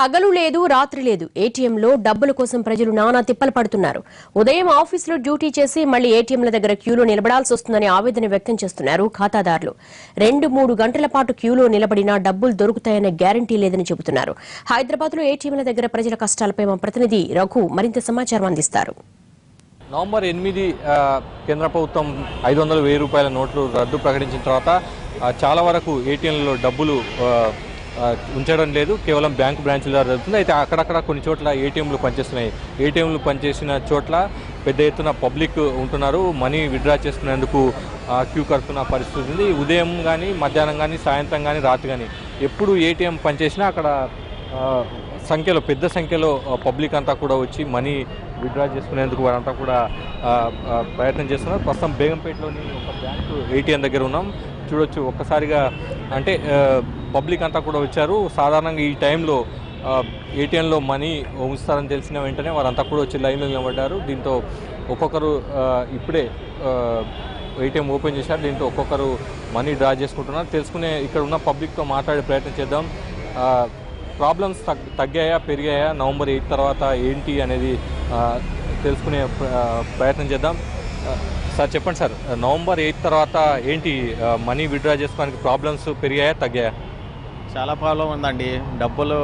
పగలు లేదు రాత్రి లేదు ఏటీఎంలో డబ్బుల కోసం ప్రజలు నానా తిప్పలు పడుతున్నారు. ఉదయం ఆఫీసులో డ్యూటీ చేసి మళ్లీ ఏటీఎంల దగ్గర క్యూలో నిలబడాల్సి వస్తుందని ఆవేదన వ్యక్తం చేస్తున్నారు ఖాతాదారులు. 2-3 గంటల పాటు క్యూలో నిలబడినా డబ్బులు దొరుకుతాయనే గ్యారంటీ లేదని చెబుతున్నారు. హైదరాబాద్లో ఏటీఎంల దగ్గర ప్రజల కష్టాలపై మా ప్రతినిధి రఘు మరింత సమాచారం అందిస్తారు. నవంబర్ 8 కేంద్ర ప్రభుత్వం 500,000 రూపాయల నోట్లు రద్దు ప్రకటించిన తర్వాత చాలా వరకు ఏటీఎంలలో డబ్బులు ఉంచడం లేదు. కేవలం బ్యాంకు బ్రాంచ్ల ద్వారా జరుగుతుంది. అయితే అక్కడక్కడ కొన్ని చోట్ల ఏటీఎంలు పనిచేస్తున్నాయి. ఏటీఎంలు పనిచేసిన చోట్ల పెద్ద ఎత్తున పబ్లిక్ ఉంటున్నారు. మనీ విత్డ్రా చేసుకునేందుకు క్యూ కడుతున్న పరిస్థితి ఉంది. ఉదయం కానీ, మధ్యాహ్నం కానీ, సాయంత్రం కానీ, రాత్రి కానీ ఎప్పుడు ఏటీఎం పనిచేసినా అక్కడ పెద్ద సంఖ్యలో పబ్లిక్ అంతా కూడా వచ్చి మనీ విత్డ్రా చేసుకునేందుకు వారంతా కూడా ప్రయత్నం చేస్తున్నారు. ప్రస్తుతం బేగంపేటలోని ఒక బ్యాంకు ఏటీఎం దగ్గర ఉన్నాం. చూడొచ్చు ఒక్కసారిగా అంటే పబ్లిక్ అంతా కూడా వచ్చారు. సాధారణంగా ఈ టైంలో ఏటీఎంలో మనీ ఉంచుతారని తెలిసిన వెంటనే వారంతా కూడా వచ్చి లైన్లో నిలబడ్డారు. దీంతో ఒక్కొక్కరు ఇప్పుడే ఏటీఎం ఓపెన్ చేశారు. దీంతో ఒక్కొక్కరు మనీ డ్రా చేసుకుంటున్నారు. తెలుసుకునే ఇక్కడ ఉన్న పబ్లిక్తో మాట్లాడే ప్రయత్నం చేద్దాం. ప్రాబ్లమ్స్ తగ్గాయా, పెరిగాయా, నవంబర్ 8 తర్వాత ఏంటి అనేది తెలుసుకునే ప్రయత్నం చేద్దాం. సార్ చెప్పండి సార్, నవంబర్ 8 తర్వాత ఏంటి మనీ విత్డ్రా చేసుకోవడానికి ప్రాబ్లమ్స్ పెరిగాయా, తగ్గాయా? చాలా ప్రాబ్లం ఉందండి. డబ్బులు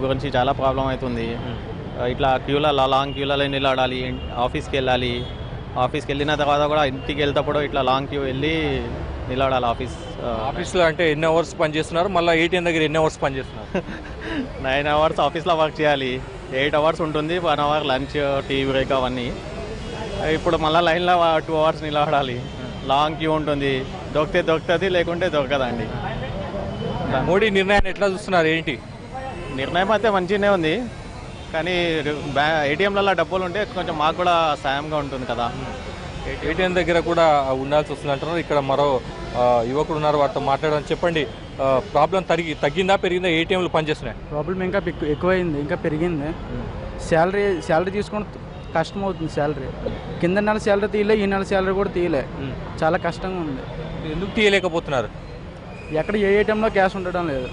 గురించి చాలా ప్రాబ్లం అవుతుంది. ఇట్లా క్యూలలో లాంగ్ క్యూలలో నిలబడాలి. ఆఫీస్కి వెళ్ళిన తర్వాత కూడా ఇంటికి వెళ్తేప్పుడు ఇట్లా లాంగ్ క్యూ వెళ్ళి నిలబడాలి. ఆఫీస్లో అంటే ఎన్ని అవర్స్ పని చేస్తున్నారు? మళ్ళీ ఏటీఎం దగ్గర ఎన్ని అవర్స్ పని చేస్తున్నారు? 9 అవర్స్ ఆఫీస్లో వర్క్ చేయాలి. 8 అవర్స్ ఉంటుంది. 1 అవర్ లంచ్, టీ బ్రేక్ అవన్నీ. ఇప్పుడు మళ్ళీ లైన్లో 2 అవర్స్ నిలబడాలి. లాంగ్ క్యూ ఉంటుంది. దొరుకుతుంది, లేకుంటే దొరకదండి. మోడీ నిర్ణయాన్ని ఎట్లా చూస్తున్నారు? ఏంటి నిర్ణయం అయితే మంచిగానే ఉంది, కానీ ఏటీఎంలలో డబ్బులు ఉంటే కొంచెం మాకు కూడా సాయంగా ఉంటుంది కదా. ఏటీఎం దగ్గర కూడా ఉండాల్సి వస్తుంది అంటున్నారు. ఇక్కడ మరో యువకుడు ఉన్నారు, వారితో మాట్లాడడం. చెప్పండి, ప్రాబ్లం తగ్గిందా, పెరిగిందా? ఏటీఎంలు పనిచేస్తున్నాయి. ప్రాబ్లం ఇంకా ఎక్కువైంది, ఇంకా పెరిగింది. శాలరీ తీసుకొని కష్టం అవుతుంది. శాలరీ కింద నెల శాలరీ తీయలే, ఈ నెల శాలరీ కూడా తీయలే. చాలా కష్టంగా ఉంది. ఎందుకు తీయలేకపోతున్నారు? ఎక్కడ ఏ ఏటీఎంలో క్యాష్ ఉండడం లేదు.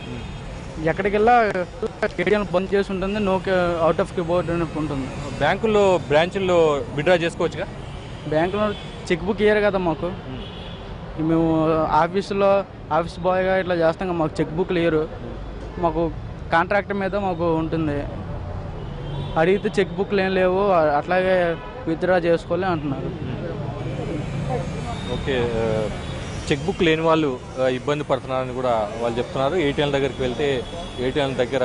ఎక్కడికి వెళ్ళా ఏటీఎం బంద్ చేసి ఉంటుంది. నో అవుట్ ఆఫ్ బోర్డ్ ఉంటుంది. బ్యాంకుల్లో బ్రాంచుల్లో విత్డ్రా చేసుకోవచ్చుగా? బ్యాంకులో చెక్ బుక్ ఇయ్యారు కదా మాకు. మేము ఆఫీస్ బాయ్గా ఇట్లా చేస్తాం కదా, మాకు చెక్ బుక్లు ఇయ్యరు. మాకు కాంట్రాక్ట్ మీద మాకు ఉంటుంది. అడిగితే చెక్ బుక్లు ఏం లేవు, అట్లాగే విత్డ్రా చేసుకోలే అంటున్నారు. ఓకే, చెక్ బుక్ లేని వాళ్ళు ఇబ్బంది పడుతున్నారని కూడా వాళ్ళు చెప్తున్నారు. ఏటీఎం దగ్గరికి వెళ్తే ఏటీఎం దగ్గర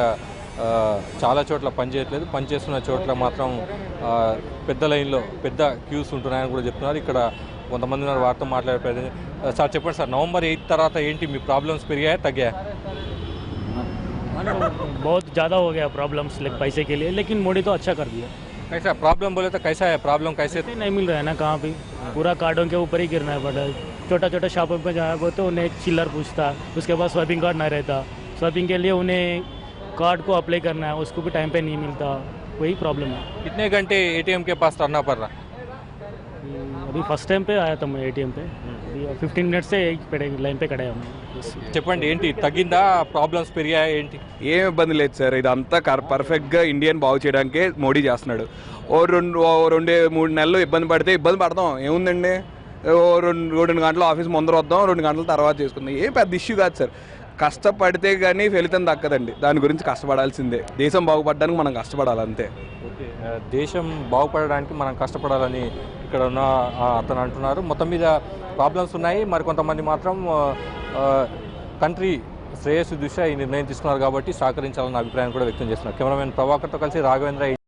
చాలా చోట్ల పనిచేయట్లేదు. పనిచేస్తున్న చోట్ల మాత్రం పెద్ద లైన్లో పెద్ద క్యూస్ ఉంటున్నాయని కూడా చెప్తున్నారు. ఇక్కడ కొంతమంది ఉన్నారు, వారితో మాట్లాడే ప్రయత్నం. సార్ చెప్పండి సార్, నవంబర్ 8 తర్వాత ఏంటి మీ ప్రాబ్లమ్స్ పెరిగాయా, తగ్గాయా? बहुत ज़्यादा हो गया प्रॉब्लम्स पैसे के लिए, लेकिन मोदी तो अच्छा कर दिया। कैसा प्रॉब्लम बोले तो कैसा है प्रॉब्लम? कैसे नहीं मिल रहा है ना, कहाँ भी पूरा कार्डों के ऊपर ही गिरना पड़ा है। छोटा शॉपों पे जाए वो तो उन्हें चिल्लर पूछता, उसके बाद स्वैपिंग कार्ड ना रहता, स्वैपिंग के लिए उन्हें कार्ड को अप्लाई करना है, उसको भी टाइम पे नहीं मिलता। वही प्रॉब्लम है। कितने घंटे एटीएम के पास रहना पड़ रहा? अभी फर्स्ट टाइम पे आया था मैं एटीएम पे, 15 मिनट से लाइन पे खड़े हम। చెప్పండి, ఏంటి తగ్గిందా, ప్రాబ్లమ్స్ పెరిగాయా, ఏంటి? ఏం ఇబ్బంది లేదు సార్. ఇదంతా పర్ఫెక్ట్గా ఇండియన్ బాగు చేయడానికే మోడీ చేస్తున్నాడు. ఓ 2-3 నెలలు ఇబ్బంది పడతాం, ఏముందండి. ఓ 2 గంటలు ఆఫీస్ ముందర వద్దాం, 2 గంటల తర్వాత చేసుకుందాం. ఏం పెద్ద ఇష్యూ కాదు సార్. కష్టపడితే కానీ ఫలితం దక్కదండి. దాని గురించి కష్టపడాల్సిందే. దేశం బాగుపడడానికి మనం కష్టపడాలి, అంతే. ఓకే, దేశం బాగుపడడానికి మనం కష్టపడాలని ఇక్కడ ఉన్న అతను అంటున్నారు. మొత్తం మీద ప్రాబ్లమ్స్ ఉన్నాయి. మరికొంతమంది మాత్రం కంట్రీ శ్రేయస్సు దృష్ట్యా ఈ నిర్ణయం తీసుకున్నారు కాబట్టి సహకరించాలన్న అభిప్రాయం కూడా వ్యక్తం చేస్తున్నారు. కెమెరామెన్ ప్రభాకర్తో కలిసి రాఘవేంద్ర.